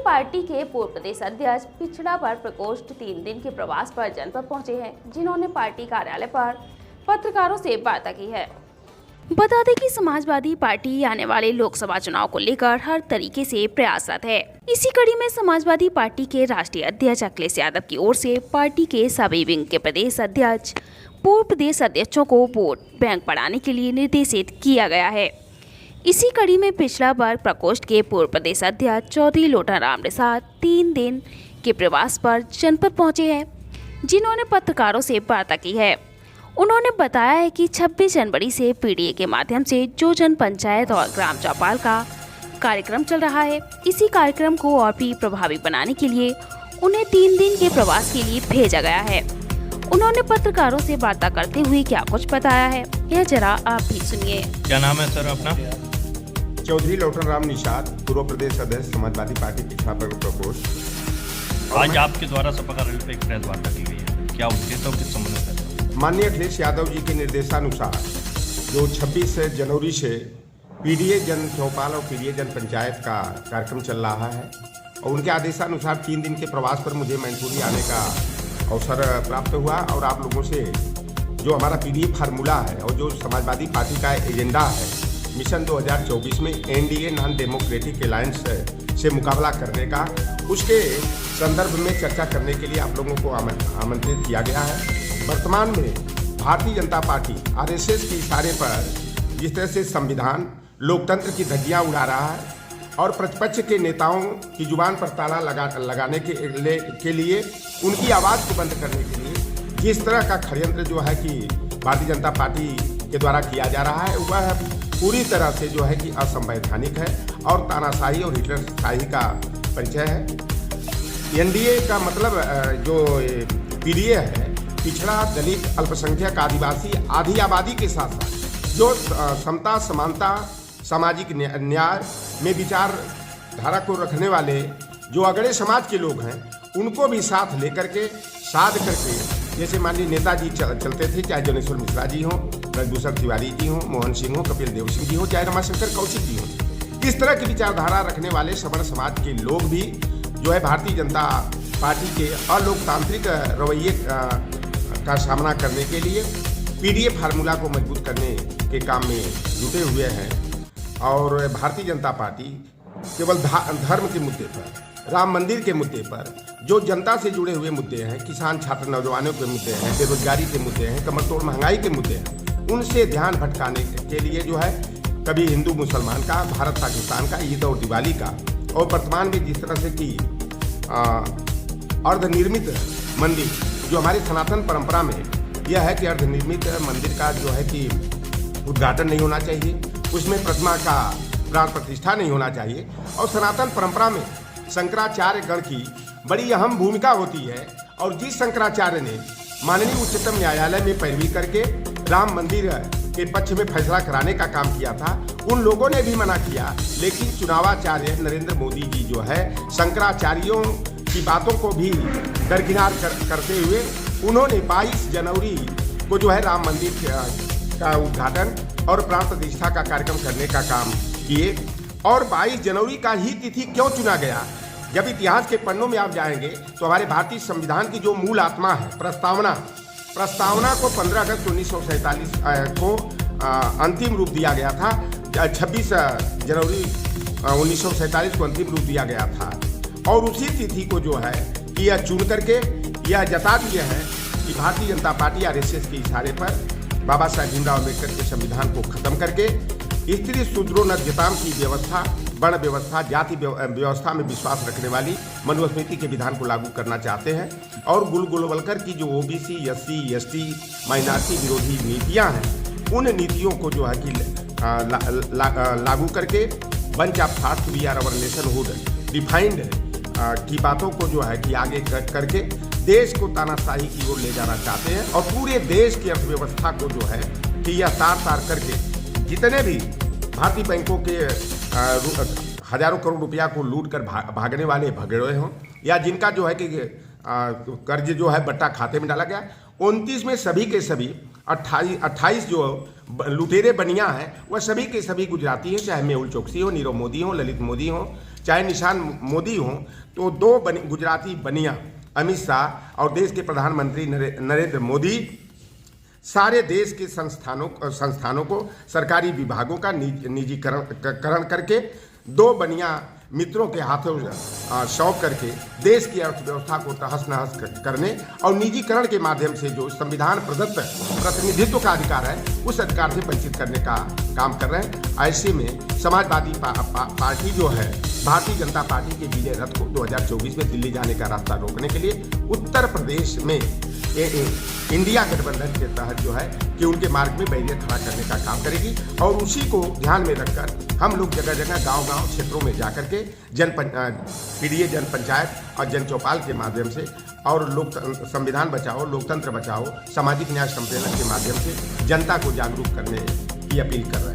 Party के पूर्व प्रदेश अध्यक्ष पिछड़ा वर्ग प्रकोष्ठ 3 दिन के प्रवास पर जनपद पहुंचे हैं, जिन्होंने पार्टी कार्यालय पर पत्रकारों से वार्ता की है। बता दें कि समाजवादी पार्टी आने वाले लोकसभा चुनाव को लेकर हर तरीके से प्रयासरत है। इसी कड़ी में समाजवादी पार्टी के राष्ट्रीय अध्यक्ष अखिलेश यादव की ओर से पार्टी के सभी विंग के प्रदेश अध्यक्ष, पूर्व प्रदेश अध्यक्षों को वोट बैंक बढ़ाने के लिए निर्देशित किया गया है। इसी कड़ी में पिछड़ा वर्ग प्रकोष्ठ के पूर्व प्रदेश अध्यक्ष चौधरी लोटाराम प्रसाद 3 दिन के प्रवास पर जनपद पहुंचे हैं, जिन्होंने पत्रकारों से वार्ता की है। उन्होंने बताया है कि 26 जनवरी से पीडीए के माध्यम से जो जन पंचायत और ग्राम चौपाल का कार्यक्रम चल रहा है, इसी कार्यक्रम को और भी प्रभावी बनाने के लिए उन्हें 3 दिन के प्रवास के लिए भेजा गया है। उन्होंने पत्रकारों से वार्ता करते हुए क्या कुछ बताया है, यह जरा आप भी सुनिए। क्या नाम है सर अपना? चौधरी लोटाराम निषाद, पूर्व प्रदेश अध्यक्ष समाजवादी पार्टी पिछड़ा वर्ग प्रकोष्ठ। आज आपके द्वारा सपा कार्यालय पे एक प्रेस वार्ता की गई है, क्या उद्देश्य और किस संबंध में? माननीय अखिलेश यादव जी के निर्देशानुसार जो 26 जनवरी से पीडीए जन चौपाल और पीडीए जन पंचायत का कार्यक्रम चल रहा है और उनके आदेशानुसार 3 दिन के प्रवास पर मुझे मैनपुरी आने का अवसर प्राप्त हुआ और आप लोगों से जो हमारा पीडीए फार्मूला है और जो समाजवादी पार्टी का एजेंडा है मिशन 2024 में एनडीए नॉन डेमोक्रेटिक अलायंस से मुकाबला करने का, उसके संदर्भ में चर्चा करने के लिए आप लोगों को आमंत्रित किया गया है। वर्तमान में भारतीय जनता पार्टी आरएसएस के इशारे पर जिस तरह से संविधान लोकतंत्र की धज्जियां उड़ा रहा है और प्रतिपक्ष के नेताओं की जुबान पर ताला लगाने के लिए उनकी आवाज़ को बंद करने के लिए जिस तरह का षड्यंत्र जो है कि भारतीय जनता पार्टी के द्वारा किया जा रहा है, वह पूरी तरह से जो है कि असंवैधानिक है और तानाशाही और हिटलरशाही का परिचय है। एनडीए का मतलब जो पीडीए है, पिछड़ा, दलित, अल्पसंख्यक, आदिवासी आधी आबादी के साथ साथ जो समता, समानता, सामाजिक न्याय में विचारधारा को रखने वाले जो अगड़े समाज के लोग हैं, उनको भी साथ लेकर के साध करके, जैसे माननीय नेताजी चलते थे, चाहे जनेश्वर मिश्रा जी हों, ब्रजभूषण तिवारी जी हों, मोहन सिंह हों, कपिल देव सिंह जी हों, चाहे रमाशंकर कौशिक जी हों, इस तरह की विचारधारा रखने वाले सवर्ण समाज के लोग भी जो है भारतीय जनता पार्टी के अलोकतांत्रिक रवैये का सामना करने के लिए पीडीए फार्मूला को मजबूत करने के काम में जुटे हुए हैं। और भारतीय जनता पार्टी केवल धर्म के मुद्दे पर, राम मंदिर के मुद्दे पर, जो जनता से जुड़े हुए मुद्दे हैं, किसान, छात्र, नौजवानों के मुद्दे हैं, बेरोजगारी के मुद्दे हैं, कमरतोड़ महंगाई के मुद्दे हैं, उनसे ध्यान भटकाने के लिए जो है कभी हिंदू मुसलमान का, भारत पाकिस्तान का, ईद और दिवाली का, और वर्तमान में जिस तरह से कि अर्धनिर्मित मंदिर जो हमारी सनातन परंपरा में यह है कि अर्धनिर्मित मंदिर का जो है कि उद्घाटन नहीं होना चाहिए, उसमें प्रतिमा का प्राण प्रतिष्ठा नहीं होना चाहिए, और सनातन परंपरा में शंकराचार्य गण की बड़ी अहम भूमिका होती है। और जिस शंकराचार्य ने माननीय उच्चतम न्यायालय में पैरवी करके राम मंदिर के पक्ष में फैसला कराने का काम किया था, उन लोगों ने भी मना किया, लेकिन चुनावाचार्य नरेंद्र मोदी जी जो है शंकराचार्यों की बातों को भी दरकिनार करते हुए उन्होंने 22 जनवरी को जो है राम मंदिर का उद्घाटन और प्राण प्रतिष्ठा का कार्यक्रम करने का काम किए। और 22 जनवरी का ही तिथि क्यों चुना गया? जब इतिहास के पन्नों में आप जाएंगे तो हमारे भारतीय संविधान की जो मूल आत्मा है, प्रस्तावना को 15 अगस्त 1947 को अंतिम रूप दिया गया था। 26 जनवरी 1947 को अंतिम रूप दिया गया था और उसी तिथि को जो है कि यह चुन करके यह जता दिए हैं कि भारतीय जनता पार्टी आरएसएस के इशारे पर बाबा साहेब भीमराव अम्बेडकर के संविधान को खत्म करके स्त्री शूद्रोन्नतम की व्यवस्था, वर्ण व्यवस्था, जाति व्यवस्था में विश्वास रखने वाली मनुस्मृति के विधान को लागू करना चाहते हैं। और गुलवलकर की जो ओबीसी, एससी, एसटी, माइनॉरिटी विरोधी नीतियां हैं, उन नीतियों को जो है कि लागू करके bunch of thoughts we are our nationhood defined की बातों को जो है कि आगे करके देश को तानाशाही की ओर ले जाना चाहते हैं। और पूरे देश की अर्थव्यवस्था को जो है कि यह तार करके जितने भी भारतीय बैंकों के हजारों करोड़ रुपया को लूट कर भागने वाले भगड़े हों, या जिनका जो है कि कर्ज जो है बट्टा खाते में डाला गया, 29 में सभी के सभी 28 जो लुटेरे बनिया हैं वह सभी के सभी गुजराती हैं, चाहे मेहुल चोकसी हो, नीरव मोदी हो, ललित मोदी हो, चाहे निशान मोदी हो। तो दो गुजराती बनिया अमित शाह और देश के प्रधानमंत्री नरेंद्र मोदी सारे देश के संस्थानों को सरकारी विभागों का निजीकरण करके दो बनिया मित्रों के हाथों सौंप करके देश की अर्थव्यवस्था को तहस नहस करने और निजीकरण के माध्यम से जो संविधान प्रदत्त प्रतिनिधित्व का अधिकार है उस अधिकार से वंचित करने का काम कर रहे हैं। ऐसे में समाजवादी पार्टी जो है भारतीय जनता पार्टी के विजय रथ को 2024 में दिल्ली जाने का रास्ता रोकने के लिए उत्तर प्रदेश में इंडिया गठबंधन के तहत जो है कि उनके मार्ग में बैरियर खड़ा करने का काम करेगी और उसी को ध्यान में रखकर हम लोग जगह जगह गांव-गांव क्षेत्रों में जाकर के पीडीए जन पंचायत और जन चौपाल के माध्यम से और संविधान बचाओ, लोकतंत्र बचाओ, सामाजिक न्याय सम्मेलन के माध्यम से जनता को जागरूक करने की अपील कर रहे हैं।